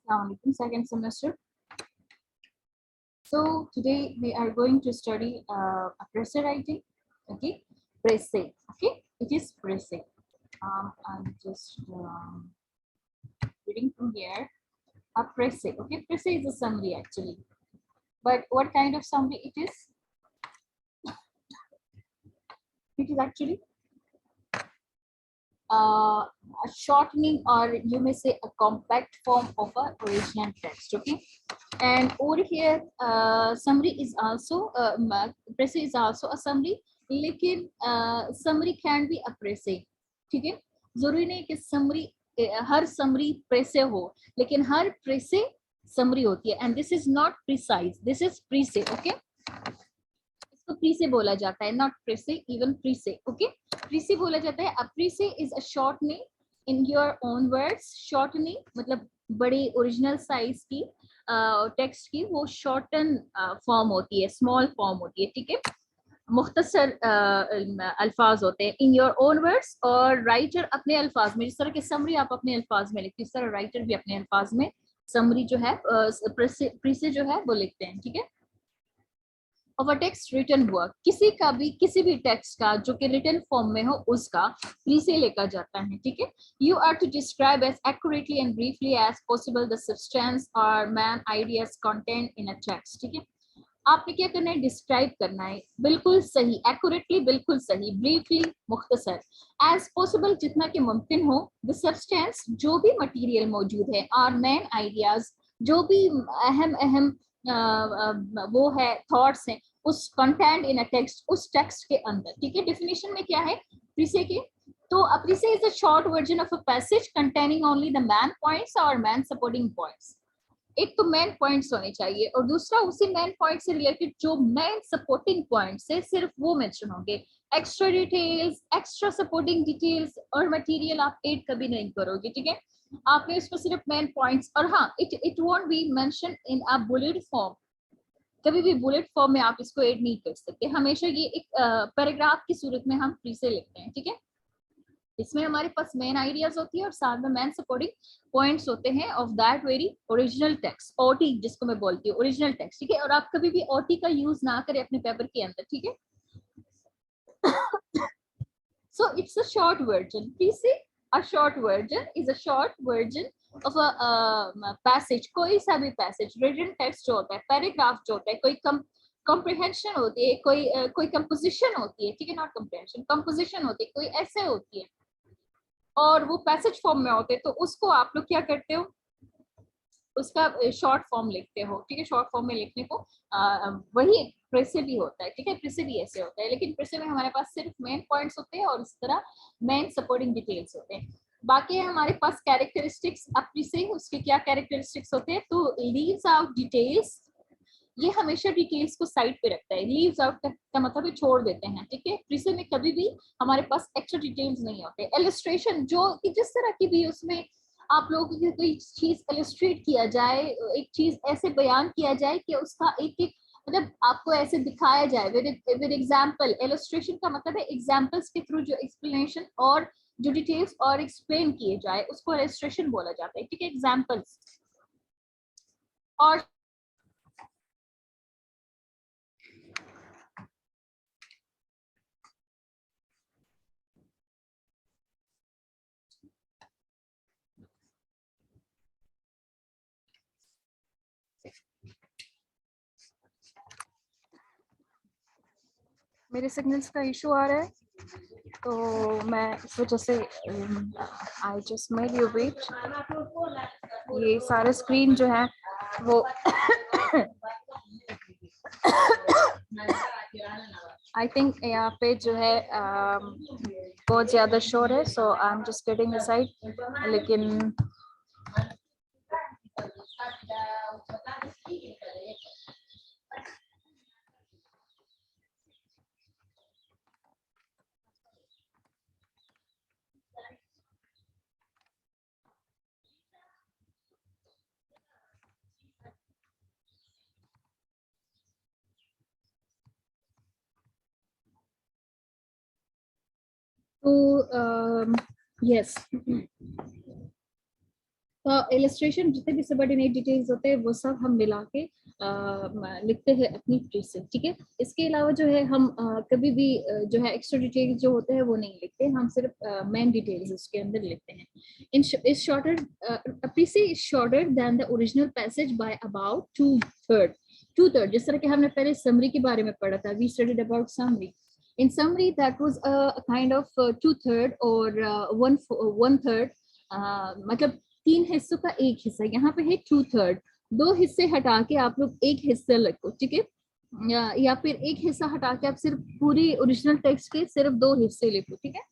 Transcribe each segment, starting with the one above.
Assalamualaikum, second semester. So today we are going to study a pressure writing. Okay, Precis. Okay, it is Precis. I'm just reading from here. A Precis. Okay, Precis is a summary actually. But what kind of summary it is? It is actually a shortening, or you may say a compact form of a original text. Okay, and over here summary is also Precis is also a summary, लेकिन summary can be a Precis. ठीक है, जरूरी नहीं कि summary हर summary Precis हो, लेकिन हर Precis summary होती है, and this is not precise, this is Precis. Okay, इसको Precis बोला जाता है, not Precis, even Precis. Okay, Precis बोला जाता है. A Precis is a shortening in your own words. Shortening मतलब बड़ी ओरिजिनल साइज की टेक्स्ट की वो शॉर्टन फॉर्म होती है, स्मॉल फॉर्म होती है. ठीक है, मुख्तसर अल्फाज होते हैं इन योर ओन वर्ड्स, और राइटर अपने अल्फाज में, जिस तरह की समरी आप अपने अल्फाज में लिखते हैं, इस तरह राइटर भी अपने अल्फाज में समरी जो है प्रीसे जो है वो लिखते हैं. ठीक है, of a text written work, किसी भी टेक्स्ट का जो कि रिटन फॉर्म में हो उसका प्रीसे लेकर जाता है. ठीक है, you are to describe as accurately and briefly as possible the substance or main ideas contained in a text. ठीक है, आपने क्या करना है, डिस्क्राइब करना है बिल्कुल सही, एक्यूरेटली बिल्कुल सही, ब्रीफली मुख्तसर, एज पॉसिबल जितना कि मुमकिन हो, द सब्सटेंस जो भी मटेरियल मौजूद है, और मेन आइडियाज जो भी अहम वो है थॉट्स हैं, उस कंटेंट इन अ टेक्स्ट, उस टेक्स्ट के अंदर. ठीक है, डेफिनेशन में क्या है प्रीसे के, तो a precis is a short version of a passage containing only the main points or main supporting points. एक तो मेन पॉइंट्स होने चाहिए, और दूसरा उसी मेन पॉइंट से रिलेटेड जो मेन सपोर्टिंग पॉइंट्स है सिर्फ वो मेंशन होंगे. Extra details, extra supporting details और मटेरियल आप ऐड कभी नहीं करोगे. ठीक है, आपने उसमें सिर्फ मेन पॉइंट्स, और हाँ, it won't be mention in a bullet form. कभी भी बुलेट फॉर्म में आप इसको ऐड नहीं कर सकते, हमेशा ये एक पैराग्राफ की सूरत में हम प्रीसे लिखते हैं. ठीक है, इसमें हमारे पास मेन आइडियाज होती है और साथ में मेन सपोर्टिंग पॉइंट्स होते हैं of that very original text, OT जिसको मैं बोलती हूँ, ओरिजिनल टेक्स्ट. ठीक है, और आप कभी भी ओटी का यूज ना करें अपने पेपर के अंदर. ठीक है, so it's a short version. Please see, a short version is a short version of a passage. कोई सा भी passage, written text जो होता है, पैराग्राफ जो होता है, कोई comprehension होती है, कोई composition होती है. ठीक है, not comprehension, composition होती है, कोई ऐसे होती है, और वो पैसेज फॉर्म में होते हैं, तो उसको आप लोग क्या करते हो, उसका शॉर्ट फॉर्म लिखते हो. ठीक है, शॉर्ट फॉर्म में लिखने को वही प्रेसे भी होता है. ठीक है, प्रेसे भी ऐसे होता है, लेकिन प्रेसे में हमारे पास सिर्फ मेन पॉइंट्स होते हैं और इस तरह मेन सपोर्टिंग डिटेल्स होते हैं. बाकी है हमारे पास कैरेक्टरिस्टिक्स. अब प्रेसे उसके क्या कैरेक्टरिस्टिक्स होते हैं, तो लीव्स आउट डिटेल्स, ये हमेशा डिटेल्स को साइड पे रखता है. लीव्स आउट का मतलब छोड़ देते हैं. ठीक है, प्रीसे में कभी भी हमारे पास एक्स्ट्रा डिटेल्स नहीं होते. इलस्ट्रेशन जो कि जिस तरह की भी उसमें आप लोगों की कोई चीज इलस्ट्रेट किया जाए, एक चीज ऐसे बयान किया जाए कि उसका एक एक मतलब आपको ऐसे दिखाया जाए विद एग्जाम्पल. इलस्ट्रेशन का मतलब है एग्जाम्पल्स के थ्रू जो एक्सप्लेनेशन और जो डिटेल्स और एक्सप्लेन किए जाए उसको इलस्ट्रेशन बोला जाता है. ठीक है, एग्जाम्पल्स. और मेरे सिग्नल्स का इशू आ रहा है, तो मैं इस वजह से I just made you wait. ये सारे स्क्रीन जो है वो आई थिंक यहाँ पे जो है बहुत ज्यादा शोर है, so I am just getting aside. लेकिन तो यस, इलस्ट्रेशन जितने भी सबऑर्डिनेट डिटेल्स होते हैं वो सब हम मिला के लिखते हैं अपनी ट्री से, ठीक है। इसके अलावा जो है हम कभी भी जो है एक्स्ट्रा डिटेल्स जो होते हैं वो नहीं लिखते, हम सिर्फ मेन डिटेल्स उसके अंदर लिखते हैं। Is shorter, precis is shorter than the original passage by about two third. जिस तरह के हमने पहले समरी के बारे में पढ़ा था, we studied about summary. In summary, that was a kind of two-third or one-third. मतलब 3 हिस्सों का एक हिस्सा, यहाँ पे है 2/3। 2 हिस्से हटा के आप लोग एक हिस्सा लिखो, ठीक है। या फिर एक हिस्सा हटा के आप सिर्फ पूरी ओरिजिनल टेक्स्ट के सिर्फ 2 हिस्से लिखो, ठीक है।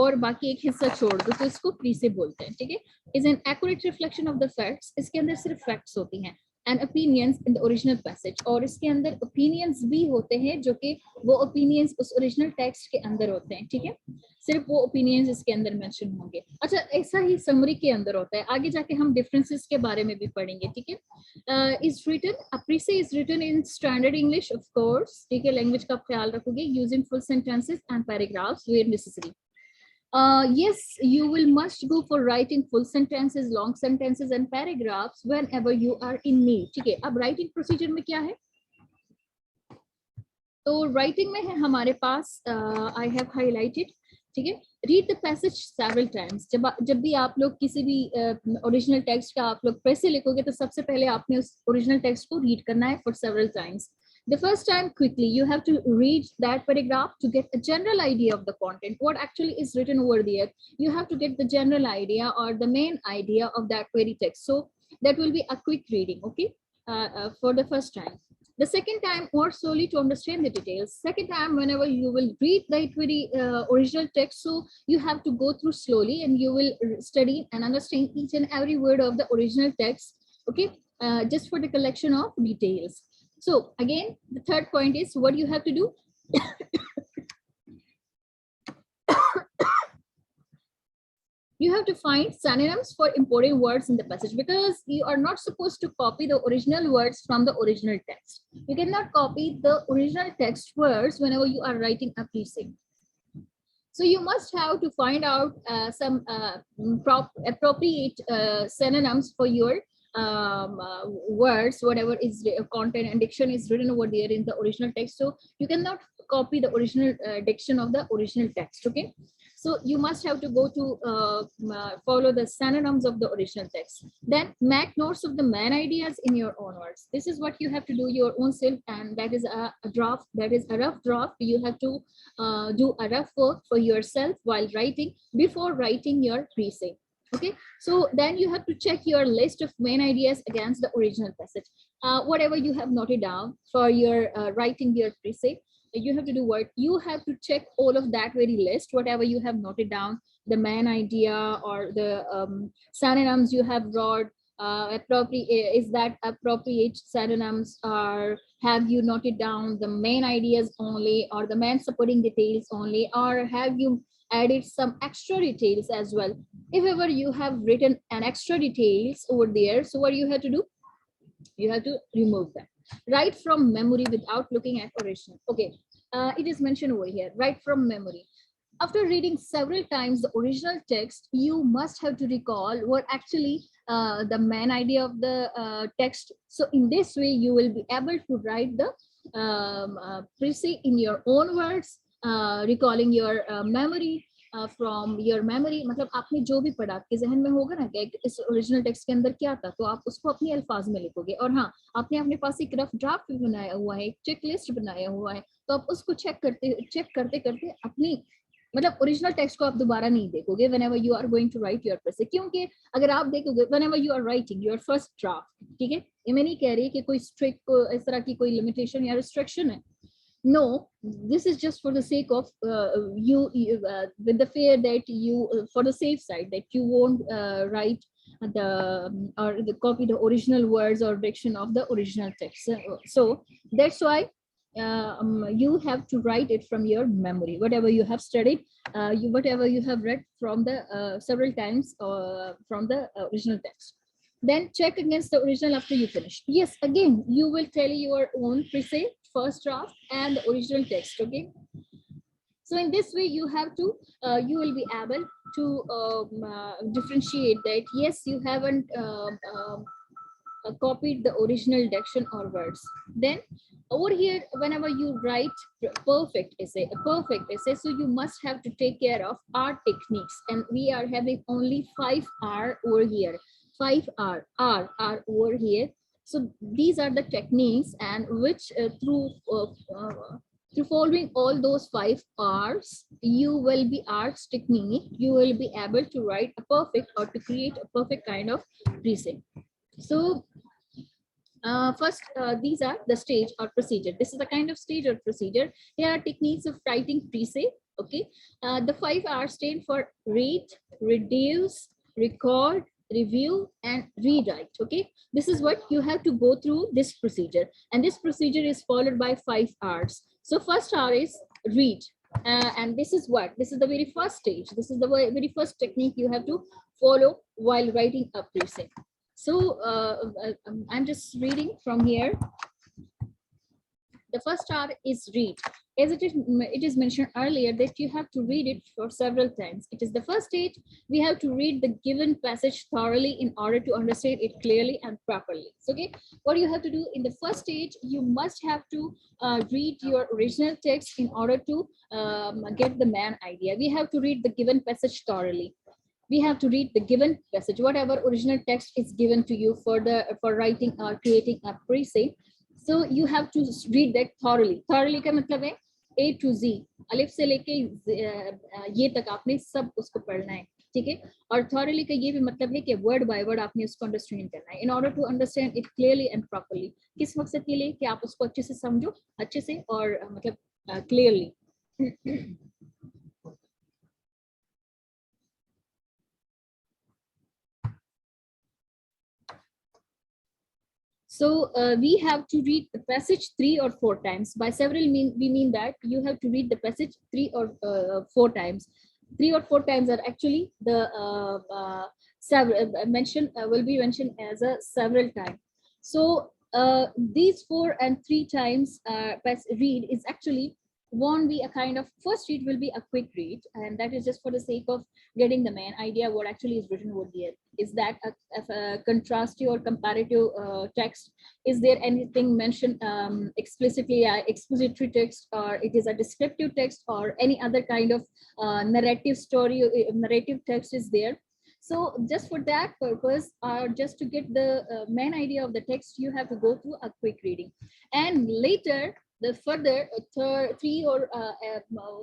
और बाकी एक हिस्सा छोड़ दो, तो इसको प्री से बोलते हैं, ठीक है। Is an accurate reflection of the facts, इसके अंदर सिर्फ फैक्ट्स होती हैं। And opinions in the original passage, और इसके अंदर ओपिनियंस भी होते हैं जो कि वो ओपिनियंस उस ओरिजिनल टेक्स्ट के अंदर होते हैं, ठीक है। सिर्फ वो ओपिनियंस इसके अंदर मेंशन होंगे। अच्छा, ऐसा ही समरी के अंदर होता है, आगे जाके हम डिफरेंसेस के बारे में भी पढ़ेंगे, ठीक है। Is written precis is written in standard English of course, ठीक है। लैंग्वेज का ख्याल रखोगे, using full sentences and paragraphs where necessary. Yes, you will must go for writing full sentences, long sentences and paragraphs whenever you are in need, ठीक है। अब writing procedure में क्या है, तो writing में है हमारे पास I have highlighted, ठीक है। Read the passage several times, जब भी आप लोग किसी भी ओरिजिनल टेक्स्ट का आप लोग पैसे लिखोगे तो सबसे पहले आपने उस ओरिजिनल टेक्स्ट को रीड करना है for several times. The first time quickly, you have to read that paragraph to get a general idea of the content, what actually is written over there. You have to get the general idea or the main idea of that very text. So that will be a quick reading, okay, for the first time. The second time, more slowly to understand the details. Second time, whenever you will read that very original text, so you have to go through slowly and you will study and understand each and every word of the original text, okay, just for the collection of details. So again, the third point is what you have to do. You have to find synonyms for important words in the passage, because you are not supposed to copy the original words from the original text. You cannot copy the original text words whenever you are writing a precept. So you must have to find out some appropriate synonyms for your words, whatever is content and diction is written over there in the original text. So you cannot copy the original diction of the original text, okay. So you must have to go to follow the synonyms of the original text. Then make notes of the main ideas in your own words. This is what you have to do your own self, and that is a draft, that is a rough draft. You have to do a rough work for yourself while writing, before writing your precept. Okay, so then you have to check your list of main ideas against the original passage. Whatever you have noted down for your writing your precept, you have to do what? You have to check all of that very list, whatever you have noted down, the main idea or the synonyms you have brought, appropriate, is that appropriate synonyms, or have you noted down the main ideas only or the main supporting details only, or have you added some extra details as well? If ever you have written an extra details over there, so what you have to do? You have to remove them. Write from memory without looking at original. Okay, it is mentioned over here, write from memory. After reading several times the original text, you must have to recall what actually the main idea of the text. So in this way, you will be able to write the precept in your own words, recalling your memory from your memory. मतलब आपने जो भी पढ़ा आपके जहन में होगा ना कि इस ओरिजिनल टेक्स्ट के अंदर क्या था, तो आप उसको अपने अल्फाज में लिखोगे। और हाँ, आपने अपने पास एक रफ ड्राफ्ट भी बनाया हुआ है, एक चेक लिस्ट बनाया हुआ है, तो आप उसको चेक करते करते अपनी मतलब ओरिजिनल टेक्स्ट को आप दोबारा नहीं देखोगे whenever you are going to write your essay, क्योंकि अगर आप देखोगे whenever you are writing your first draft, ठीक है, ये मैं नहीं कह रही कि कोई स्ट्रिक्ट को इस तरह की कोई लिमिटेशन या रिस्ट्रिक्शन है, no, this is just for the sake of with the fear that you for the safe side that you won't write the copy the original words or diction of the original text. So that's why you have to write it from your memory, whatever you have studied, whatever you have read from the several times from the original text. Then check against the original after you finish. Yes, again, you will tell your own precept, first draft and the original text, okay? So in this way, you have to, you will be able to differentiate that yes, you haven't copied the original diction or words. Then over here, whenever you write perfect essay, so you must have to take care of our techniques, and we are having only 5R over here. 5R over here. So these are the techniques, and which through following all those 5 R's, you will be arts technique, you will be able to write a perfect or to create a perfect kind of precinct. So first, these are the stage or procedure. This is the kind of stage or procedure. Here are techniques of writing preset. Okay, the 5 R's stand for read, reduce, record, review, and rewrite. Okay, this is what you have to go through this procedure, and this procedure is followed by 5 R's. So first R is read, and this is what, this is the very first stage. This is the very first technique you have to follow while writing a preset. So I'm just reading from here. The first R is read. As it is mentioned earlier that you have to read it for several times. It is the first stage. We have to read the given passage thoroughly in order to understand it clearly and properly. So, okay, what you have to do in the first stage, you must have to read your original text in order to get the main idea. We have to read the given passage thoroughly. We have to read the given passage, whatever original text is given to you for writing or creating a preset. So you have to read that thoroughly. Thoroughly का मतलब है A to Z, अलिफ से लेके ये तक आपने सब उसको पढ़ना है, ठीक है. और thoroughly का ये भी मतलब है कि word by word आपने उसको understand करना है in order to understand it clearly and properly. किस मकसद के लिए कि आप उसको अच्छे से समझो, अच्छे से और मतलब clearly. So we have to read the passage 3 or 4 times. By several we mean that you have to read the passage 3 or 4 times. 3 or 4 times are actually the several will be mentioned as a several time. So these 4 and 3 times read is actually won't be a kind of, first read will be a quick read, and that is just for the sake of getting the main idea what actually is written over there. Is that a contrastive or comparative text? Is there anything mentioned explicitly, expository text, or it is a descriptive text, or any other kind of narrative story, narrative text is there? So just for that purpose, or just to get the main idea of the text, you have to go through a quick reading, and later the further 3 or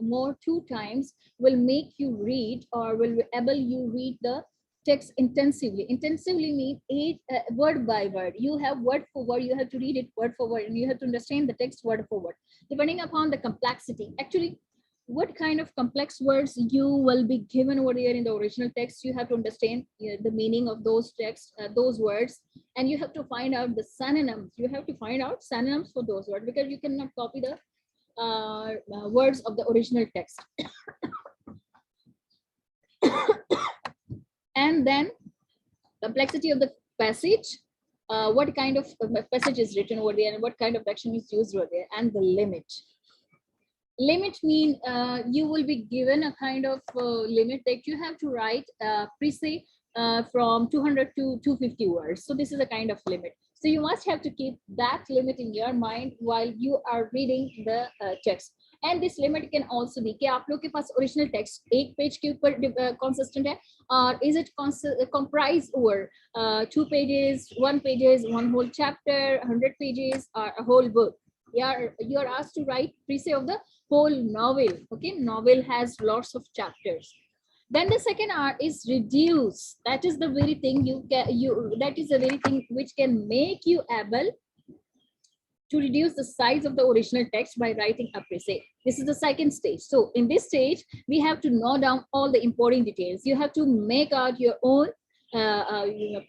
more 2 times will make you read, or will able you read the text intensively. Intensively means word by word. You have word for word, you have to read it word for word, and you have to understand the text word for word, depending upon the complexity. Actually, what kind of complex words you will be given over there in the original text, you have to understand the meaning of those texts, those words, and you have to find out the synonyms. You have to find out synonyms for those words, because you cannot copy the words of the original text. And then complexity of the passage, what kind of passage is written over there, and what kind of action is used over there, and the limit. Limit mean you will be given a kind of limit that you have to write preset from 200 to 250 words. So this is a kind of limit. So you must have to keep that limit in your mind while you are reading the text. And this limit can also be कि आप लोग के पास original text एक page के ऊपर consistent है, or is it comprised over 2 pages, 1 pages, 1 whole chapter, 100 pages, or a whole book? You are asked to write preset of the whole novel. Okay, novel has lots of chapters. Then the second R is reduce. That is the very thing that is the very thing which can make you able to reduce the size of the original text by writing a preset. This is the second stage. So in this stage, we have to note down all the important details. You have to make out your own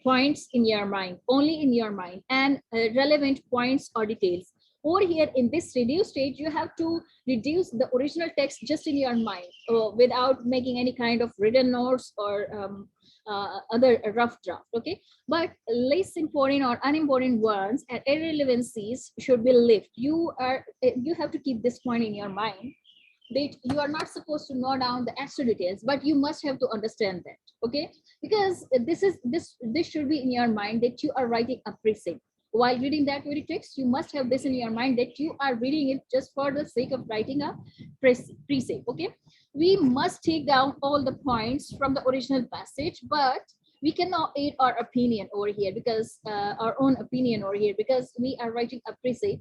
points in your mind, only in your mind, and relevant points or details. Over here in this reduce stage, you have to reduce the original text just in your mind without making any kind of written notes or other rough draft. Okay, but less important or unimportant ones and irrelevancies should be left. You have to keep this point in your mind. that you are not supposed to know down the extra details, but you must have to understand that, okay? Because this should be in your mind that you are writing a preset. While reading that very text, you must have this in your mind that you are reading it just for the sake of writing a preset, okay? We must take down all the points from the original passage, but we cannot add our opinion over here, because our own opinion over here, because we are writing a preset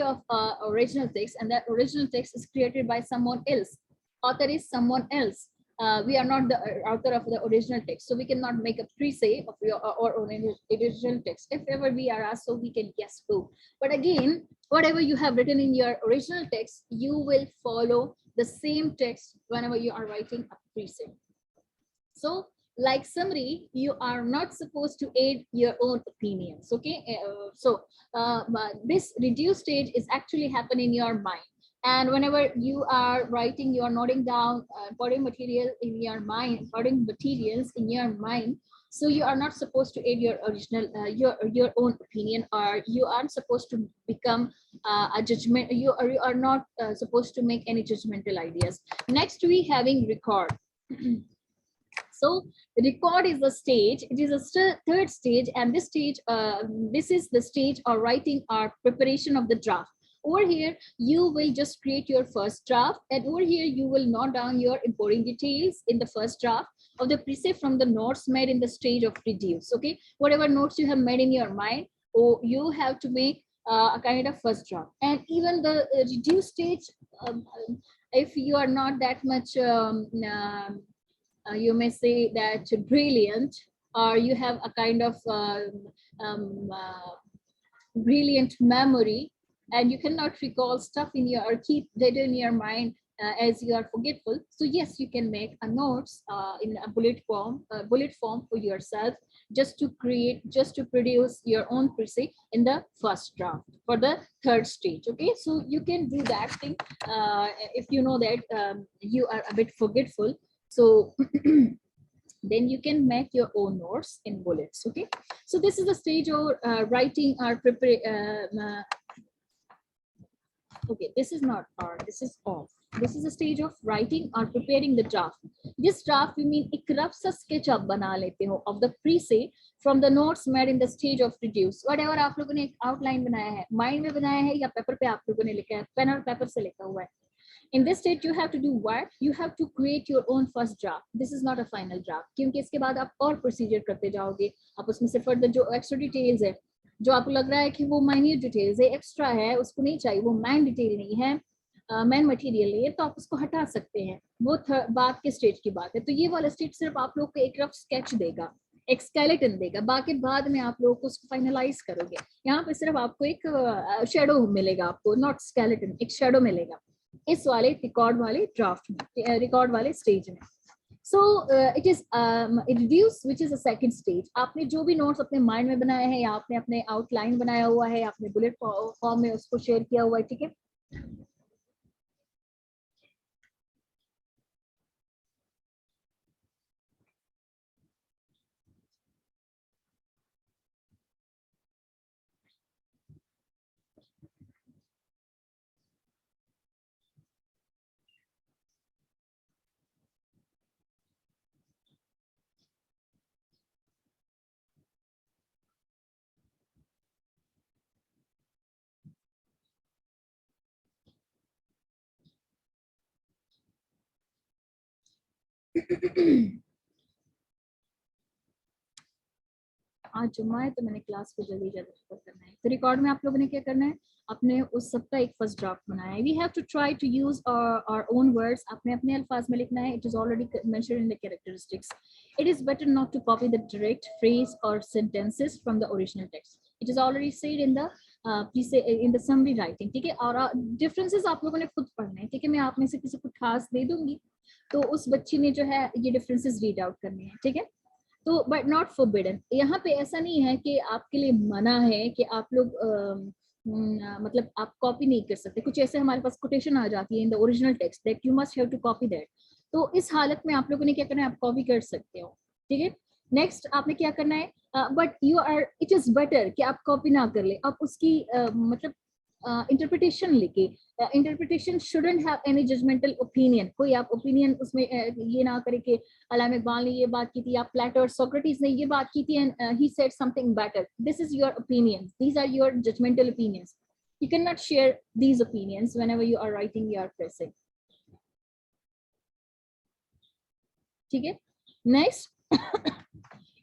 of original text, and that original text is created by someone else. Author is someone else. We are not the author of the original text, so we cannot make a preset of our own original text. If ever we are asked, so we can guess who. But again, whatever you have written in your original text, you will follow the same text whenever you are writing a preset. So, like summary, you are not supposed to add your own opinions, okay? This reduced stage is actually happening in your mind. And whenever you are writing, you are noting down important material in your mind, important materials in your mind. So you are not supposed to add your original, your own opinion, or you aren't supposed to become a judgment. You are not supposed to make any judgmental ideas. Next, we having record. So record is the stage. It is a third stage, and this stage, this is the stage of writing or preparation of the draft. Over here, you will just create your first draft, and over here you will note down your important details in the first draft of the preset from the notes made in the stage of reduce. Okay, whatever notes you have made in your mind, or you have to make a kind of first draft. And even the reduce stage, if you are not that much you may say that brilliant, or you have a kind of brilliant memory, and you cannot recall stuff in your, or keep data in your mind as you are forgetful. So yes, you can make a notes in a bullet form for yourself, just to produce your own preset in the first draft for the third stage. Okay, so you can do that thing if you know that you are a bit forgetful. So then you can make your own notes in bullets. Okay, so this is the stage of writing or prepare. Okay, this is not R, this is off. This is a stage of writing or preparing the draft. This draft we mean एक rough सा sketch up बना लेते हो of the preset from the notes made in the stage of reduce. Whatever आप लोगों ने एक outline बनाया है, mind में बनाया है या paper पे आप लोगों ने लिखा है, pen और paper से लिखा हुआ है. In this stage, you have to do what? You have to create your own first draft. This is not a final draft, क्योंकि इसके बाद आप और procedure करते जाओगे. आप उसमें से further जो extra details है, जो आपको लग रहा है कि वो minute details है, extra है, उसको नहीं चाहिए, वो main detail नहीं है, main material है, तो आप उसको हटा सकते हैं. वो बाद के stage की बात है. तो ये वाला stage सिर्फ आप लोग को एक rough sketch देगा, एक skeleton देगा. बाकी बाद में आप लोगों को उसको finalize करोगे. यहाँ पे सिर्फ आपको एक shadow मिलेगा, आपको not skeleton, एक shadow मिलेगा. इस वाले रिकॉर्ड वाले ड्राफ्ट में, रिकॉर्ड वाले स्टेज में. So it is reduce which is a second stage. आपने जो भी नोट्स अपने माइंड में बनाए हैं, या आपने अपने आउटलाइन बनाया हुआ है, आपने बुलेट फॉर्म में उसको शेयर किया हुआ है, ठीक है. आज जुम्मा है तो मैंने क्लास को जल्दी करना है. तो रिकॉर्ड में आप लोगों ने क्या करना है, अपने उस सबका एक फर्स्ट ड्राफ्ट बनाया है. We have to try to use our own words. आपने अपने अल्फाज में लिखना है. It is already mentioned in the characteristics. It is better not to copy the direct phrase और sentences from the original text. It is already said in the summary writing. ठीक है, और डिफरेंसेस आप लोगों ने खुद पढ़ने हैं. ठीक है, मैं आप में से किसी को टास्क दे दूंगी, तो उस बच्ची ने जो है ये डिफरेंसेस रीड आउट करने हैं. ठीक है, तो बट नॉट फॉरबिडन. यहाँ पे ऐसा नहीं है कि आपके लिए मना है कि आप लोग मतलब आप कॉपी नहीं कर सकते. कुछ ऐसे हमारे पास कोटेशन आ जाती है in the original text that you must have to copy that. तो इस हालत में आप लोगों ने क्या करना है, आप कॉपी कर सकते हो. ठीक है, नेक्स्ट आपने क्या करना है, but you are, it is better कि आप कॉपी ना कर ले. आप उसकी मतलब इंटरप्रिटेशन लिखे, interpretation shouldn't have any judgemental opinion, कोई आप ओपिनियन उसमें ये ना करे कि अलामा इकबाल ने ये बात की थी या प्लेटो और सोक्रेटिस ने ये बात की थी and he said something better, this is your opinion, these are your judgemental opinions, you cannot share these opinions whenever you are writing your essay. ठीक है, next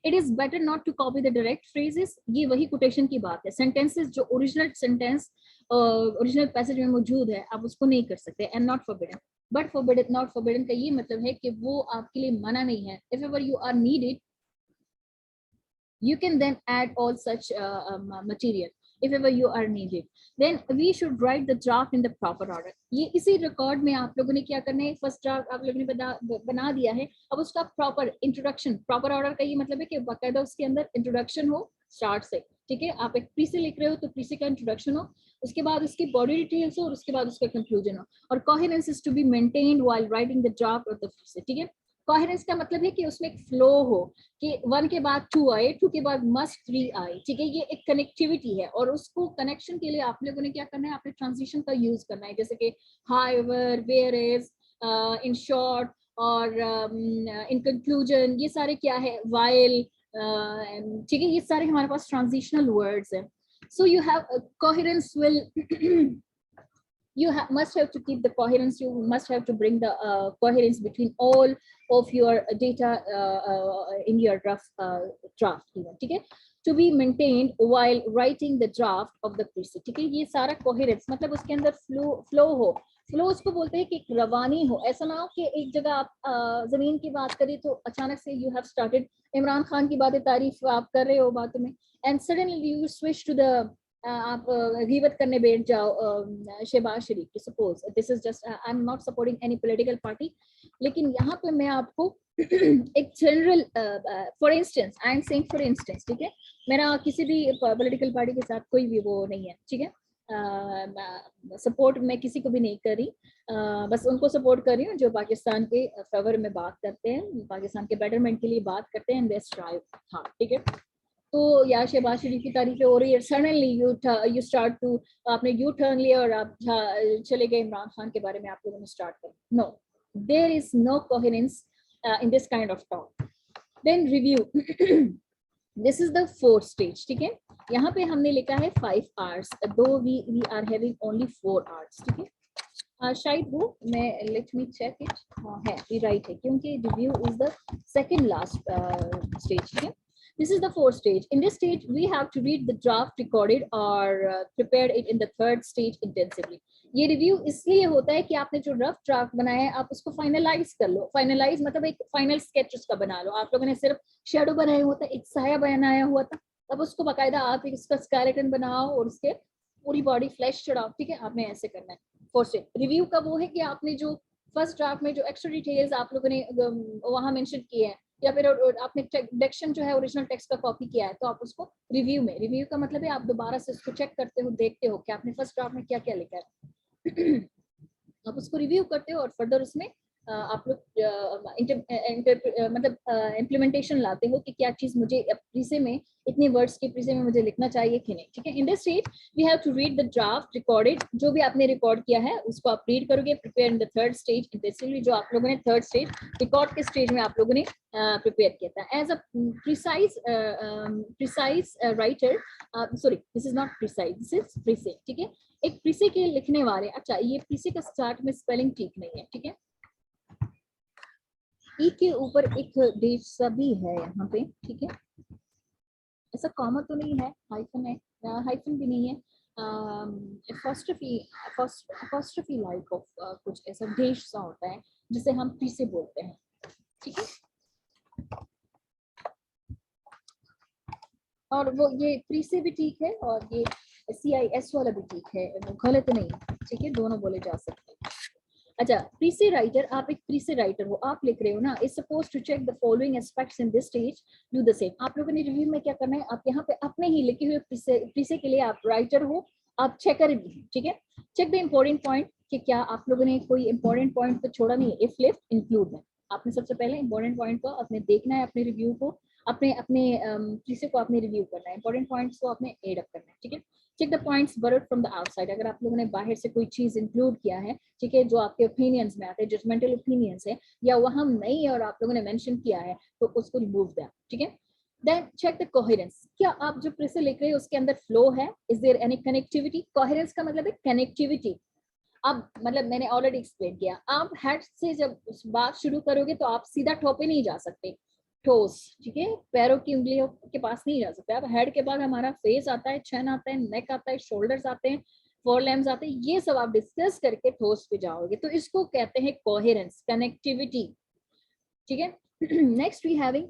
it is better not to copy the direct phrases, ये वही quotation की बात है, sentences जो original sentence original passage में मौजूद है आप उसको नहीं कर सकते, and not forbidden, but forbidden not forbidden का ये मतलब है कि वो आपके लिए मना नहीं है, if ever you are needed you can then add all such material if ever you are needed. Then we should write the draft in the proper order. ये इसी रिकॉर्ड में आप लोगों ने क्या करना है, फर्स्ट ड्राफ्ट आप लोगों ने बना दिया है, अब उसका प्रॉपर इंट्रोडक्शन, प्रॉपर ऑर्डर का ये मतलब है कि बाकायदा उसके अंदर इंट्रोडक्शन हो स्टार्ट से, ठीक है, आप एक प्री से लिख रहे हो तो प्री से का इंट्रोडक्शन हो, उसके बाद उसकी बॉडी डिटेल्स हो और उसके बाद उसका कंक्लूजन हो, और coherence is to be maintained while writing the draft of the pre, ठीक है। कोहेरेंस का मतलब है कि उसमें एक फ्लो हो, कि 1 के बाद 2 आए, 2 के बाद मस्ट 3 आए, ठीक है, ये एक कनेक्टिविटी है, और उसको कनेक्शन के लिए आप लोगों ने क्या करना है, आपने ट्रांजिशन का यूज करना है, जैसे कि however, where is, in short और इन कंक्लूजन, ये सारे क्या है, व्हाइल, ठीक है, ये सारे हमारे पास ट्रांजिशनल वर्ड्स हैं। So you have coherence will you must have to keep the coherence, you must have to bring the coherence between all of your data in your draft even, ठीक है, to be maintained while writing the draft of the precis, ठीक है, ये सारा coherence मतलब उसके अंदर flow हो, फ्लो उसको बोलते हैं कि एक रवानी हो, ऐसा ना हो कि एक जगह आप जमीन की बात करें तो अचानक से you have started Imran Khan की बातें, तारीफ आप कर रहे हो बातों में, and suddenly you switch to the आप गीबत करने बैठ जाओ शहबाज शरीफ की, suppose this is just, I am not supporting any political party, लेकिन यहाँ पे मैं आपको एक general, for instance I am saying for instance, ठीक है, मेरा किसी भी पॉलिटिकल पार्टी के साथ कोई भी वो नहीं है, ठीक है, सपोर्ट मैं किसी को भी नहीं कर रही, बस उनको सपोर्ट कर रही हूँ जो पाकिस्तान के फेवर में बात करते हैं, पाकिस्तान के बेटरमेंट के लिए बात करते हैं, बेस्ट ड्राइव, हाँ ठीक है। तो या शहबाज शरीफ की तारीफें हो रही है, सडनली यू स्टार्ट टू, आपने यू टर्न लिया और आप चले गए इमरान खान के बारे में आप लोगों ने स्टार्ट कर, no, there is no coherence in this kind of talk. Then review, this is the fourth stage, ठीक है, यहाँ पे हमने लिखा है 5 hours, though we are having only 4 hours, ठीक है, शायद वो मैं लेट मी चेक इट, है ये राइट है, क्योंकि review is the second last stage, ठीक है। This is the fourth stage. In this stage, we have to read the draft recorded or prepared it in the third stage intensively. ये review इसलिए होता है कि आपने जो रफ ड्राफ्ट बनाया है आप उसको फाइनलाइज कर लो, फाइनलाइज मतलब एक फाइनल स्केच उसका बना लो, आप लोगों ने सिर्फ शेडो बनाया हुआ था, एक साया बनाया हुआ था, अब उसको बाकायदा आप उसका स्केलेटन बनाओ और उसके पूरी बॉडी फ्लैश चढ़ाओ, ठीक है, आपने ऐसे करना है। फोर्थ स्टेज रिव्यू का वो है कि आपने जो फर्स्ट ड्राफ्ट में जो एक्स्ट्रा डिटेल्स आप लोगों ने वहां मेंशन किए हैं, या फिर आपने डिक्शन जो है ओरिजिनल टेक्स्ट का कॉपी किया है, तो आप उसको रिव्यू में, रिव्यू का मतलब है आप दोबारा से उसको चेक करते हो, देखते हो कि आपने फर्स्ट ड्राफ्ट में क्या क्या लिखा है आप उसको रिव्यू करते हो और फर्दर उसमें आप लोग मतलब इम्प्लीमेंटेशन लाते हो कि क्या चीज मुझे प्रीसे में, इतने वर्ड्स के प्रीसे में मुझे लिखना चाहिए कि नहीं, ठीक है। In this stage we have to read the draft recorded, जो भी आपने रिकॉर्ड किया है उसको आप रीड करोगे, prepare in the third stage intensively, जो आप लोगों ने थर्ड स्टेज रिकॉर्ड के स्टेज में आप लोगों ने प्रिपेयर किया था, as a precise writer, sorry this is not precise, this is precis, ठीक है, एक प्रीसे के लिखने वाले, अच्छा ये प्रीसे का स्टार्ट में स्पेलिंग ठीक नहीं है, ठीक है, ई के ऊपर एक डेश सा भी है यहाँ पे, ठीक है, ऐसा कॉमा तो नहीं है, हाइफन है, हाइफन भी नहीं है, अपॉस्ट्रोफी लाइक ऑफ कुछ ऐसा डेश सा होता है जिसे हम प्रीसे बोलते हैं, ठीक है, और वो ये प्रीसे भी ठीक है और ये CIS वाला भी ठीक है, वो गलत नहीं, ठीक है, दोनों बोले जा सकते हैं। अच्छा, प्रीसे राइटर, आप एक प्रीसे राइटर हो, आप लिख रहे हो ना, is suppose to check the following aspects in this stage, do the same. आप लोगों ने रिव्यू में क्या करना है, आप यहाँ पे अपने ही लिखे हुए प्रीसे के लिए आप राइटर हो, आप चेकर भी, ठीक है, चेक द इम्पोर्टेंट पॉइंट कि क्या आप लोगों ने कोई इंपॉर्टेंट पॉइंट तो छोड़ा नहीं है, इफ लेफ्ट इंक्लूड में, आपने सबसे पहले इंपॉर्टेंट पॉइंट को आपने देखना है, अपने रिव्यू को, अपने प्रीसे को आपने रिव्यू करना है, इंपॉर्टेंट पॉइंट्स को आपने एड अप करना है, ठीक है। Check the points borrowed from the outside. अगर आप लोगों ने बाहर से कोई चीज इंक्लूड किया है, ठीक है, जो आपके ओपिनियंस में आते हैं, जजमेंटल ओपिनियंस है, या वहां नहीं है और आप लोगों ने मेंशन किया है, तो उसको रिमूव दें, ठीक है। देन चेक द कोहेरेंस, क्या आप जो प्रेसे लिख रहे हैं उसके अंदर फ्लो है, is there any connectivity. Coherence का मतलब है कनेक्टिविटी। अब मतलब मैंने ऑलरेडी एक्सप्लेन किया, आप हेड से जब बात शुरू करोगे तो आप सीधा ठो पे नहीं जा सकते, ठोस, ठीक है, पैरों की उंगलियों के पास नहीं जा सकते। अब हेड के बाद हमारा फेस आता है, चैन आता है, नेक आता है, शोल्डर्स आते हैं, फोर लैम्स आते हैं, ये सब आप डिस्कस करके ठोस पे जाओगे, तो इसको कहते हैं कोहेरेंस, कनेक्टिविटी, ठीक है। Next we having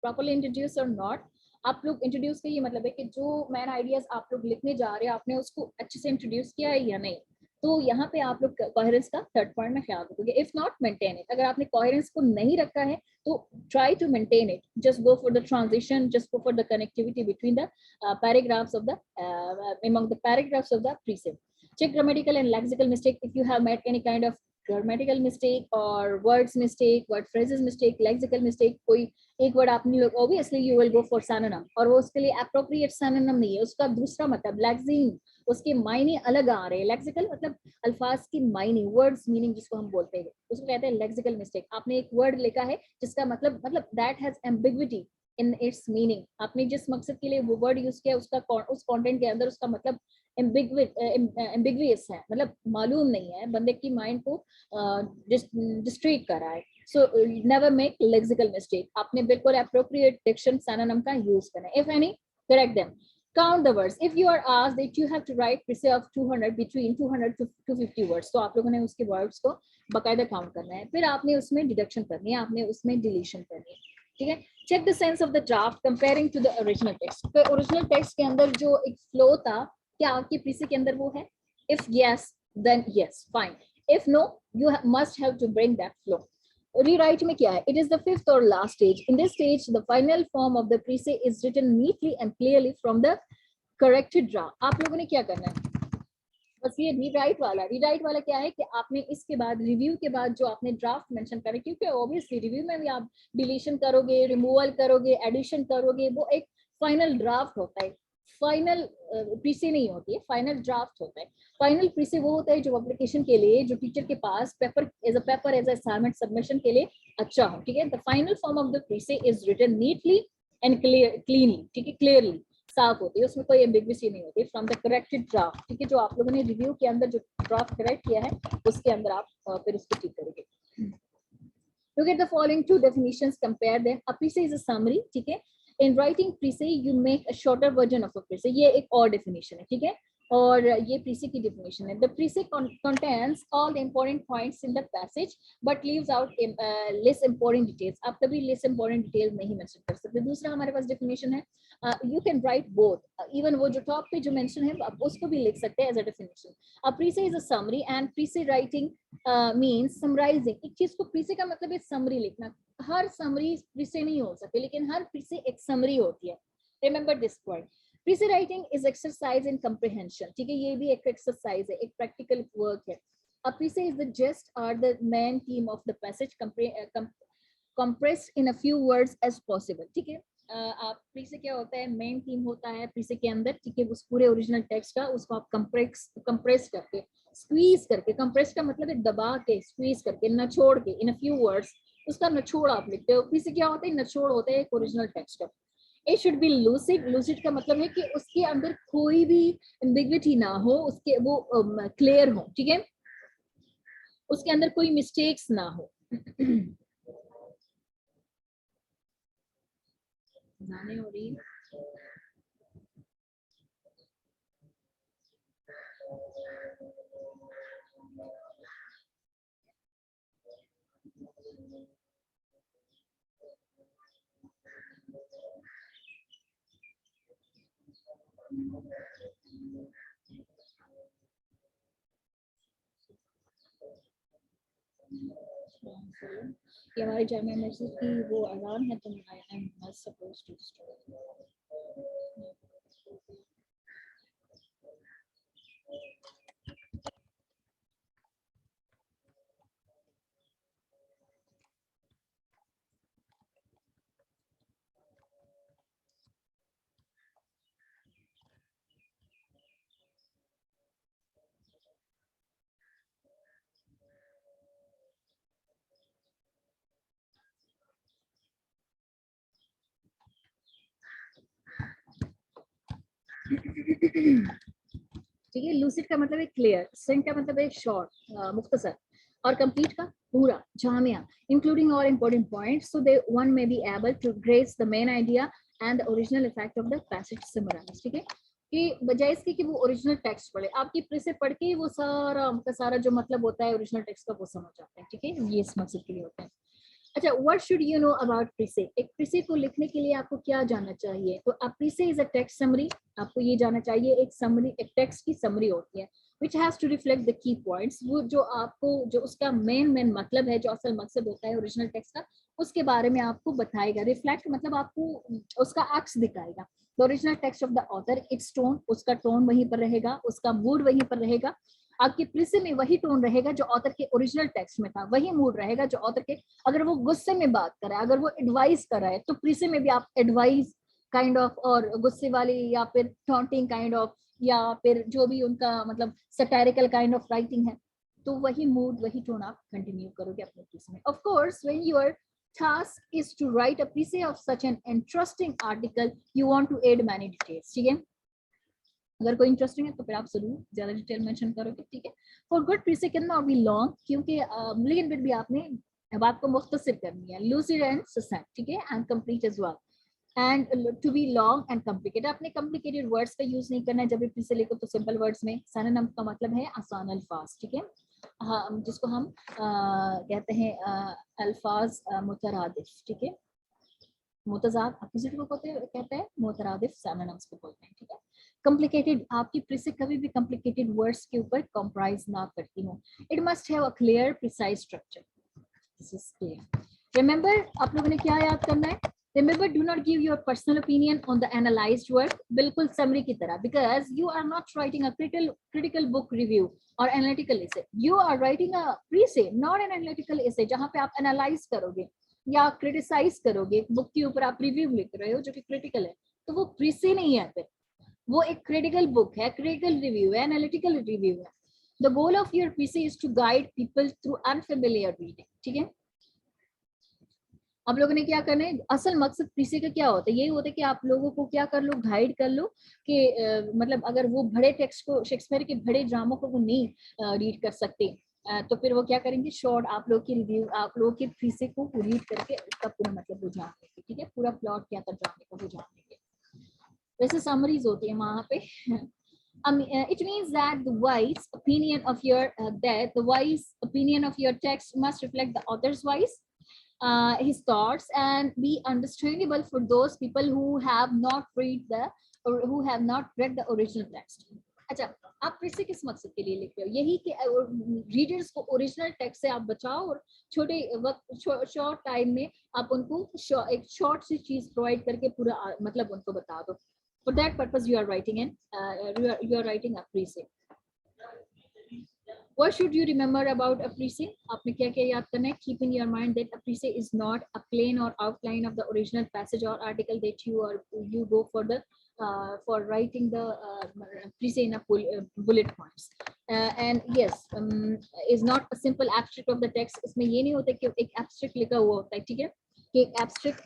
properly introduce or not. आप लोग इंट्रोड्यूस का ये मतलब है कि जो मैन आइडियाज आप लोग लिखने जा रहे हैं, आपने उसको अच्छे से इंट्रोड्यूस किया है या नहीं, तो यहाँ पे आप लोग कोहेरेंस का थर्ड पॉइंट में ख्याल रखोगे। इफ नॉट मेंटेन इट, अगर आपने कोहेरेंस को नहीं रखा है तो try to maintain it, just go for the transition, just go for the connectivity between the paragraphs of the among the paragraphs of the preset. Check grammatical and lexical mistake. If you have made any kind of grammatical mistake or words mistake, word phrases mistake, lexical mistake, कोई एक word आपने, obviously you will go for synonym, और वो उसके लिए appropriate synonym नहीं है, उसका दूसरा मतलब लैक्सिन, उसके मायने अलग आ रहे हैं। लेक्सिकल मतलब अल्फाज की मायने, वर्ड्स मीनिंग जिसको हम बोलते हैं, उसको कहते हैं लेक्सिकल मिस्टेक। आपने एक वर्ड लिखा है जिसका मतलब that has ambiguity in its meaning, आपने जिस मकसद के लिए वो वर्ड यूज किया उसका उस कंटेंट के अंदर उसका मतलब एम्बिग्वियस है, मतलब मालूम नहीं है, बंदे की माइंड को डिस्ट्रैक्ट कर रहा है। So never make lexical mistake. आपने बिल्कुल appropriate diction synonym का use करना है. If any, correct them. Count the words. If you are asked that you have to write precis of 200 between 200 to 250 words, तो आप लोगों ने उसके words को बकायदा count करना है. फिर आपने उसमें deduction करनी है, आपने उसमें deletion करनी है. ठीक है. Check the sense of the draft comparing to the original text. तो original text के अंदर जो एक flow था, क्या आपके precis के अंदर वो है? If yes, then yes, fine. If no, you must have to bring that flow. Rewrite में क्या है? It is the fifth or last stage. In this stage, the final form of the precis is written neatly and clearly from the corrected draft. आप लोगों ने क्या करना है? बस ये रीराइट वाला क्या है कि आपने इसके बाद रिव्यू के बाद जो आपने ड्राफ्ट मेंशन करे, क्योंकि ऑब्वियसली रिव्यू में भी आप डिलीशन करोगे, रिमूवल करोगे, एडिशन करोगे, वो एक फाइनल ड्राफ्ट होता है, फाइनल प्रीसे नहीं होती है, फाइनल ड्राफ्ट होता है। फाइनल प्रीसे वो होता है जो एप्लीकेशन के लिए, जो टीचर के पास पेपर एज असाइनमेंट सबमिशन के लिए अच्छा हो, ठीक है। The final form of the precis is written neatly and cleanly, ठीक है, क्लियरली, साफ होती है, उसमें कोई एम्बिग्विटी नहीं होती, फ्रॉम द करेक्टेड ड्राफ्ट, ठीक है, जो आप लोगों ने रिव्यू के अंदर जो ड्राफ्ट करेक्ट किया है उसके अंदर आप फिर उसको ठीक करोगे। Look at the following two definitions, compare them. A precis is a summary, ठीक है। In writing precis, you make a shorter version of a precis. ये एक और definition है, ठीक है, और ये precis की definition है. The precis contains all the important points in the passage, but leaves out less important details. आप कभी less important details नहीं mention कर सकते. दूसरा हमारे पास definition है, you can write both. Even वो जो top पे जो mention है, आप उसको भी लिख सकते हैं as a definition. A precis is a summary, and precis writing means summarizing. एक चीज को precis का मतलब है summary लिखना. हर summary precis नहीं हो सकती, लेकिन हर precis एक summary होती है. Remember this point. Precis writing is exercise in comprehension. ठीक है, ये भी एक exercise है, एक practical work है. A precis is the gist or the main theme of the passage compressed in a few words as possible. ठीक है, आप प्रीसे क्या होता है, मेन थीम होता है प्रीसे के अंदर, ठीक है, उस पूरे ओरिजिनल टेक्स्ट का उसको आप कंप्रेस करके, स्क्वीज करके, कंप्रेस का मतलब है दबा के, स्क्वीज करके, नचोड़ के, इन अ फ्यू वर्ड्स उसका नचोड़ आप लिखते हो। प्रीसे क्या होता है, नचोड़ होता है एक ओरिजिनल टेक्स्ट का। It should be lucid, lucid का मतलब है कि उसके अंदर कोई भी एम्बिग्विटी ना हो, उसके वो क्लियर हो, ठीक है, उसके अंदर कोई मिस्टेक्स ना हो। जाने हो रही कि हमारी जामिया मस्जिद की वो अजान है, तो I am not supposed to stop. ठीक है, लूसिड का मतलब है क्लियर, सिंक का मतलब है शॉर्ट, मुख्तसर, और कंप्लीट का पूरा, जामिया, इंक्लूडिंग और important points, so they one may be able to grace the main idea and the original effect of the passage summarise. ठीक है, कि बजाय इसके कि वो ओरिजिनल टेक्स्ट पढ़े, आपकी प्रेस पढ़ के वो सारा का सारा जो मतलब होता है ओरिजिनल टेक्स्ट का वो समझ जाते हैं। ठीक है, ये इस मकसद के लिए होता है। अच्छा, what should you know about precis? एक प्रीसे को लिखने के लिए आपको क्या जानना चाहिए? तो अ प्रीसे इज अ टेक्स्ट समरी, आपको ये जानना चाहिए एक समरी, एक टेक्स्ट की समरी होती है which has to reflect the key points, वो जो आपको जो उसका मेन मतलब है, जो असल मकसद होता है ओरिजिनल टेक्स्ट का, उसके बारे में आपको बताएगा। रिफ्लेक्ट मतलब आपको उसका अक्स दिखाएगा। The original text of the author, it's tone, उसका टोन वहीं पर रहेगा, उसका मूड वहीं पर रहेगा। आपके प्रीसे में वही टोन रहेगा जो ऑथर के ओरिजिनल टेक्स्ट में था, वही मूड रहेगा जो ऑथर के, अगर वो गुस्से में बात कर रहा है, अगर वो एडवाइस कर रहा है, तो प्रीसे में भी आप एडवाइस काइंड ऑफ, और गुस्से वाली या फिर टॉन्टिंग काइंड ऑफ, या फिर जो भी उनका मतलब सटायरिकल काइंड ऑफ राइटिंग है, तो वही मूड वही टोन आप कंटिन्यू करोगे अपने प्रीसे में। Of course when your task is to write a preface of such an interesting article, you want to add many details। ठीक है, अगर कोई इंटरेस्टिंग है तो फिर आप जरूर ज्यादा डिटेल मेंशन करोगे। ठीक है, for good precis can not be long, क्योंकि लेकिन फिर भी आपने बात को मुख्तसर करनी है, लूसिड एंड ससेंट, ठीक है, and complete as well, and to be long and complicated. आपने कॉम्प्लिकेटेड वर्ड्स का यूज नहीं करना है जब भी प्रीसे लिखो, तो सिंपल वर्ड्स में। सिनोनिम का मतलब है आसान अल्फाज। ठीक है, हाँ, जिसको हम कहते हैं अल्फाज मुतरादिफ। ठीक है, मुतजाद अपोजिट को कहते हैं, मुतरादिफ सिनोनिम्स को बोलते हैं। ठीक है, कॉम्प्लिकेटेड, आपकी प्रीसे कभी भी कॉम्प्लिकेटेड वर्ड्स के ऊपर कॉम्प्राइज ना करती हो। It must have a clear precise structure. This is clear. Remember, आप लोगों ने क्या याद करना है? Remember, do not give your personal opinion on the analyzed work, बिल्कुल summary की तरह, because you are not writing a critical book review or analytical essay. You are writing a pre-essay, not an analytical essay, जहाँ पे आप analyze करोगे या criticize करोगे book के ऊपर, आप रिव्यू लिख रहे हो जो कि क्रिटिकल है, तो वो प्रीसे नहीं है, फिर वो एक क्रिटिकल बुक है, क्रिटिकल रिव्यू है, एनालिटिकल रिव्यू है। The goal of your precis is to guide people through unfamiliar reading. ठीक है, आप लोगों ने क्या करना है, असल मकसद प्रीसे का क्या होता है? यही होता है कि आप लोगों को क्या कर लो, गाइड कर लो कि मतलब अगर वो बड़े टेक्स्ट को, शेक्सपियर के बड़े ड्रामों को वो नहीं रीड कर सकते, तो फिर वो क्या करेंगे, शॉर्ट आप लोग की रिव्यू, आप लोगों के प्रीसे को रीड करके उसका पूरा मतलब वो जान लेंगे। ठीक है, पूरा प्लॉट क्या था ड्रामे का वो जान लेंगे। वैसे समरीज होती है वहां पे। It means that the wise opinion of your text must reflect the author's voice, his thoughts, and be understandable for those people who have not read the original text. अच्छा, आप प्रीसे किस मकसद के लिए लिख रहे हो? यही कि रीडर्स को ओरिजिनल टेक्स्ट से आप बचाओ और छोटे वक्त, शॉर्ट टाइम में आप उनको एक शॉर्ट सी चीज प्रोवाइड करके पूरा मतलब उनको बता दो। For that purpose, you are writing a preface. What should you remember about a preface? आपने क्या क्या याद करना है? Keep in your mind that a preface is not a plain or outline of the original passage or article that you go for writing the preface in a bullet points. And yes, is not a simple abstract of the text. इसमें ये नहीं होता कि एक abstract लिखा हुआ होता है, ठीक है? कि एक abstract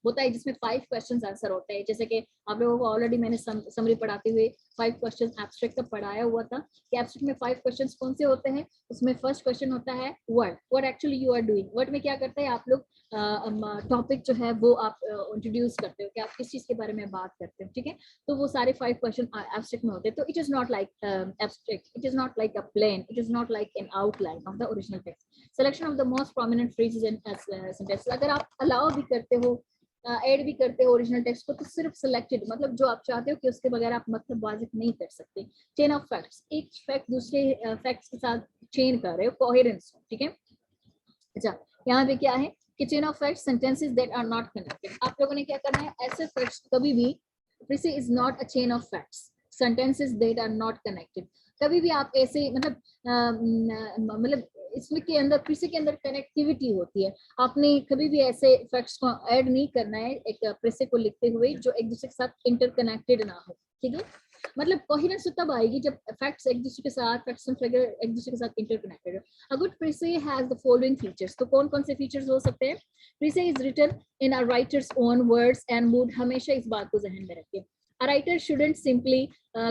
होता है जिसमें 5 क्वेश्चंस आंसर होते हैं। जैसे कि आप लोगों को ऑलरेडी मैंने समरी पढ़ाते हुए 5 क्वेश्चन एब्स्ट्रैक्ट का पढ़ाया हुआ था कि एब्स्ट्रैक्ट में 5 क्वेश्चंस कौन से होते हैं। उसमें फर्स्ट क्वेश्चन होता है what actually you are doing. What में क्या करते हैं आप लोग, टॉपिक जो है वो आप इंट्रोड्यूस करते हो कि आप किस चीज के बारे में बात करते हो, ठीक है। तो वो सारे 5 क्वेश्चन एब्स्ट्रैक्ट में होते हैं। तो it is not like abstract, it is not like a plain, it is not like an outline of the original text. Selection of the most prominent phrases and sentences, अगर आप allow भी करते हो, add भी करते हो original text को, तो सिर्फ सिलेक्टेड, मतलब जो आप चाहते हो कि उसके बगैर आप मतलब वाजिब नहीं कर सकते। चेन ऑफ फैक्ट्स, एक फैक्ट दूसरे फैक्ट्स के साथ चेन कर रहे हो, कोहेरेंस, ठीक है। अच्छा, यहाँ पे क्या है कि chain of facts, sentences that are not connected. आप लोगों ने क्या करना है, ऐसे फैक्ट्स कभी भी, this is not a chain of facts, sentences that are not connected. कभी भी आप ऐसे मतलब इसमें के अंदर, प्रीसे के अंदर कनेक्टिविटी होती है। आपने कभी भी ऐसे फैक्ट्स को ऐड नहीं करना है एक प्रीसे को लिखते हुए जो एक दूसरे के साथ इंटरकनेक्टेड ना हो, ठीक है। मतलब कोहेरेंस तब आएगी जब फैक्ट्स एक दूसरे के साथ, फैक्ट्स एंड फिगर एक दूसरे के साथ इंटरकनेक्टेड हो। A good precis has the following features. तो कौन कौन से फीचर्स हो सकते हैं? Precis is written in a writer's own words and mood. हमेशा इस बात को जहन में रखिए, A writer shouldn't simply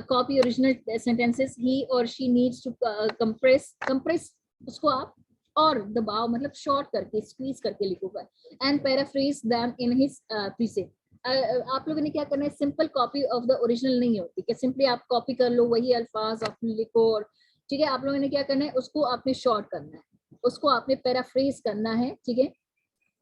copy original sentences. He or she needs to compress उसको आप और दबाव मतलब शॉर्ट करके स्क्वीज करके लिखोगे and paraphrase them in his preset. आप लोगों ने क्या करना है, simple copy of the original नहीं होती कि सिंपली आप कॉपी कर लो वही अल्फाज आपने लिखो और ठीक है। आप लोगों ने क्या करना है, उसको आपने शॉर्ट करना है, उसको आपने पैराफ्रेज करना है, ठीक है,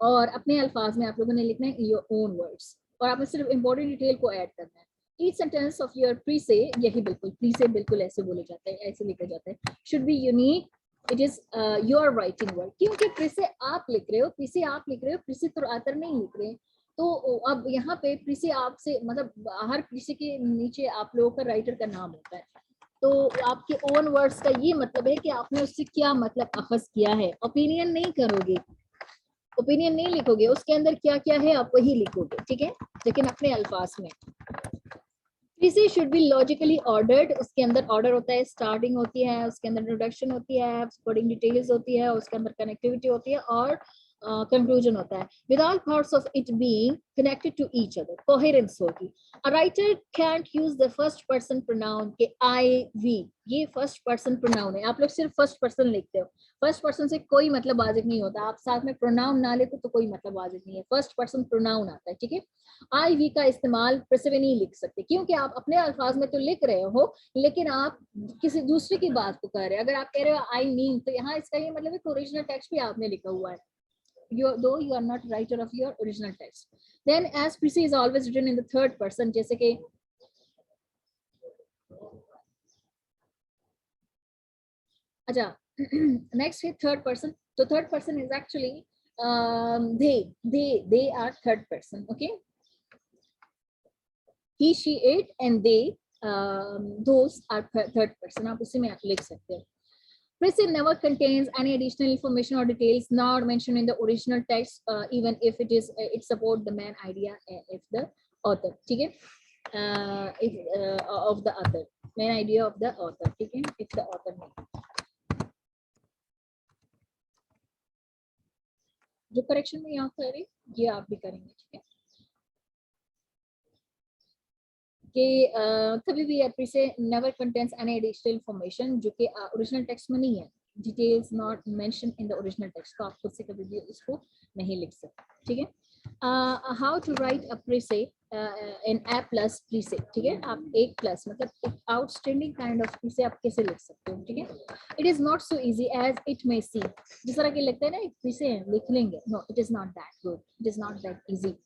और अपने अल्फाज में आप लोगों ने लिखना है योर ओन वर्ड्स और आपने सिर्फ इंपॉर्टेंट डिटेल को ऐड करना है। ईच सेंटेंस ऑफ योर प्रीसे, यही बिल्कुल प्रीसे बिल्कुल ऐसे बोले जाते हैं, ऐसे लिखा जाता है, should be unique, it is your writing word. क्योंकि प्रीसे आप लिख रहे हो, प्रीसे आप लिख रहे हो, प्रीसे तो आतर नहीं लिख रहे। तो अब यहाँ पे प्रीसे आपसे मतलब हर प्रीसे के नीचे आप लोगों का राइटर का नाम होता है, तो आपके ओन वर्ड्स का ये मतलब है कि आपने उससे क्या मतलब अखज किया है। ओपिनियन नहीं करोगे, ओपिनियन नहीं लिखोगे, उसके अंदर क्या क्या है आप वही लिखोगे, ठीक है, लेकिन अपने अल्फाज में। प्रीसे शुड बी लॉजिकली ऑर्डर्ड, उसके अंदर ऑर्डर होता है, स्टार्टिंग होती है, उसके अंदर इंट्रोडक्शन होती है, सपोर्टिंग डिटेल्स होती है, उसके अंदर कनेक्टिविटी होती है और कंक्लूजन होता है, without thoughts of it being connected to each other, coherence होगी। A writer can't use the first person pronoun के आई वी, ये फर्स्ट पर्सन प्रोनाउन है, आप लोग सिर्फ फर्स्ट पर्सन लिखते हो, फर्स्ट पर्सन से कोई मतलब वाजिब नहीं होता, आप साथ में प्रोनाउन ना लिखो तो कोई मतलब वाजिब नहीं है, फर्स्ट पर्सन प्रोनाउन आता है, ठीक है। आई वी का इस्तेमाल प्रेसे में नहीं लिख सकते क्योंकि आप अपने अल्फाज में तो लिख रहे हो लेकिन आप किसी दूसरे की बात को कर रहे हो। अगर आप कह रहे हो आई मीन, तो यहाँ इसका ये मतलब है कि ओरिजिनल टेक्स्ट भी आपने लिखा हुआ है, though you are not writer of your original text. Then as Precis is always written in the third person, जैसे कि अच्छा next है third person, तो third person is actually they are third person, okay, he she it and they those are third person, आप उसी में आप लिख सकते हो। Precis never contains any additional information or details not mentioned in the original text, even if it is it support the main idea if the author, ठीक है, of the author, main idea of the author, ठीक है, if the author नहीं। जो correction में यहाँ कर रही ये आप भी करेंगे, ठीक है, कि कभी भी precis never contains any additional information जो कि ओरिजिनल टेक्स्ट में नहीं है, details not mentioned in the original text, तो आप खुद से कभी भी इसको नहीं लिख सकते, ठीक है। How to write a precis in A plus precis, ठीक है, आप एक प्लस मतलब एक आउटस्टैंडिंग काइंड ऑफ प्रीसे आप कैसे लिख सकते हो, ठीक है। It is not so easy as it may seem, जिस तरह के लगता है ना एक प्रीसे लिख लेंगे, no it is not that good, it is not that easy.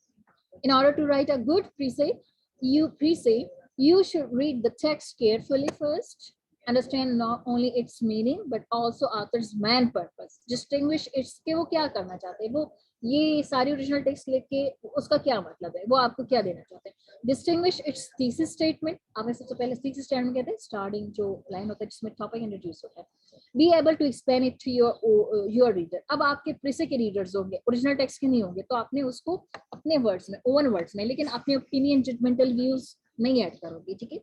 In order to write a good preset, you should read the text carefully first, understand not only its meaning but also author's main purpose, distinguish its के वो क्या करना चाहते हैं, वो ये सारी original text लिख के उसका क्या मतलब है, वो आपको क्या देना चाहते हैं। डिस्टिंग्विश इट्स थीसिस स्टेटमेंट, आपने सबसे पहले थीसिस स्टेटमेंट कहते हैं स्टार्टिंग जो लाइन होता है जिसमें टॉपिक इंट्रोड्यूस होता है। Be able to explain it to your reader, अब आपके प्रीसे के रीडर्स होंगे, ओरिजिनल टेक्स्ट के नहीं होंगे, तो आपने उसको अपने वर्ड्स में, ओवन वर्ड्स में, लेकिन अपने ओपिनियन जजमेंटल व्यूज नहीं ऐड करोगे, ठीक है।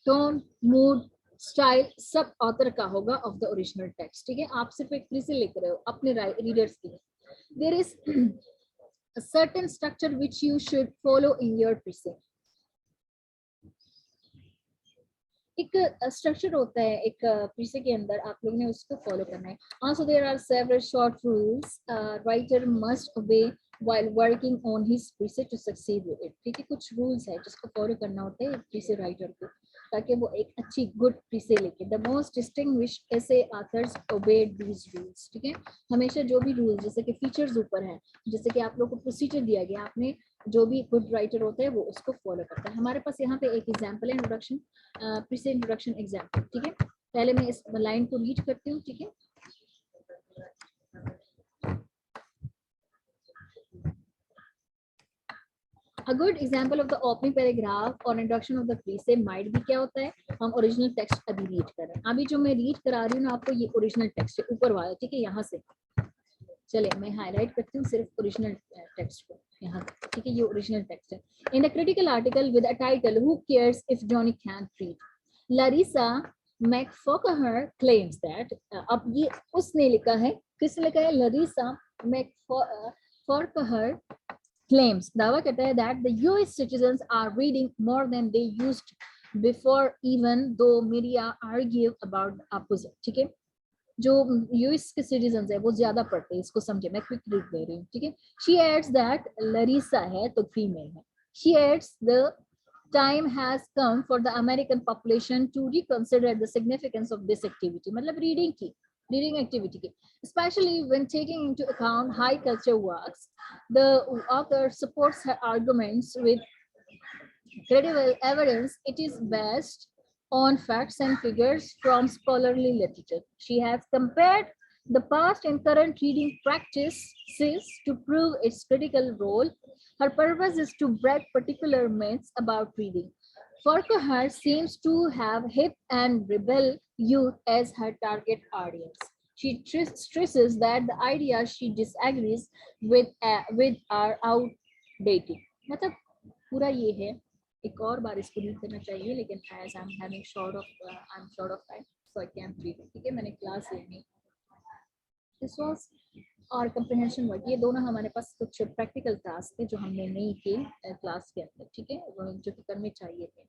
टोन, मूड, स्टाइल सब ऑथर का होगा ऑफ द ओरिजिनल टेक्स्ट, ठीक है। आप सिर्फ एक प्रीसे लिख रहे हो अपने रीडर्स के लिए। There is a certain structure which you should follow in your preset. एक स्ट्रक्चर होता है एक प्रीसे के अंदर, आप लोगों ने उसको फॉलो करना है। Also there are several short rules writer must obey while working on his preset to succeed with it, ठीक है, कुछ रूल्स है जिसको फॉलो करना होता है प्रीसे राइटर को ताकि वो एक अच्छी गुड प्रीसे लिखे। द मोस्ट डिस्टिंग्विश्ड ऐसे ऑथर्स ओबेड दीज रूल्स, ठीक है, हमेशा जो भी रूल्स जैसे कि फीचर्स ऊपर हैं, जैसे कि आप लोग को प्रोसीजर दिया गया, आपने जो भी गुड राइटर होता है वो उसको फॉलो करता है। हमारे पास यहाँ पे एक एग्जाम्पल है इंट्रोडक्शन, प्रीसे इंट्रोडक्शन एग्जाम्पल, ठीक है। पहले मैं इस लाइन को रीड करती हूँ, ठीक है। A good example of the opening paragraph or introduction of the preset might be क्या होता है, हम ओरिजिनल टेक्स्ट अभी रीड कर रहे हैं, अभी जो मैं रीड करा रही हूँ ना आपको ये ओरिजिनल टेक्स्ट है ऊपर वाला, ठीक है, यहाँ से चले मैं हाईलाइट करती हूँ सिर्फ ओरिजिनल टेक्स्ट को यहाँ, ठीक है, ये ओरिजिनल टेक्स्ट है। In the critical article with a title who cares if Johnny can read, Larissa MacFarquhar claims that, अब ये उसने लिखा है, किसने लिखा है, लारिसा मैकफॉकहर claims, दावा कहता है that the US citizens are reading more than they used before, even though media argue about the opposite. ठीक है, जो यूएस के सिटीजन है वो ज्यादा पढ़ते हैं, इसको समझे, मैं क्विक रीड दे रही हूँ, ठीक है. शी एड्स दैट लरीसा है तो फीमेल है. She adds the time has come for the American population to reconsider the significance of this activity. मतलब reading activity की, especially when taking into account high culture works. The author supports her arguments with credible evidence. It is based on facts and figures from scholarly literature. She has compared the past and current reading practices to prove its critical role. Her purpose is to break particular myths about reading. Farquhar seems to have hip and rebel youth as her target audience. She stresses that the ideas she disagrees with are outdated. मतलब पूरा ये है, एक और बार इसको read करना चाहिए, लेकिन as I'm having short of time, so I can't read it. ठीक है, मैंने क्लास लेनी. This was और कंप्रिहेंशन वर्क, ये दोनों हमारे पास कुछ प्रैक्टिकल टास्क थे जो हमने नहीं किए क्लास के अंदर, ठीक है, जो कि करने चाहिए थे.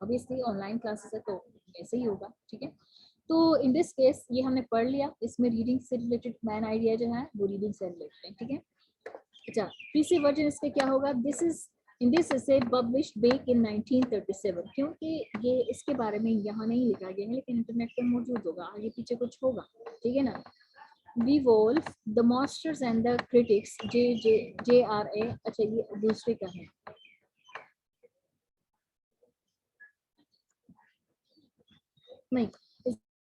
ऑब्वियसली ऑनलाइन क्लासेस है तो ऐसे ही होगा, ठीक है. तो इन दिस केस ये हमने पढ़ लिया, इसमें रीडिंग से रिलेटेड मैन आइडिया जो है वो रीडिंग से रिलेटेड है, ठीक है. अच्छा, पीसी वर्जन इसका क्या होगा? This is in this essay published back in 1937. क्योंकि ये इसके बारे में यहाँ नहीं लिखा गया है, लेकिन इंटरनेट पे मौजूद होगा, आगे पीछे कुछ होगा, ठीक है ना. The wolf, the masters and the critics, JRA. अच्छा, ये दूसरे का है. नहीं,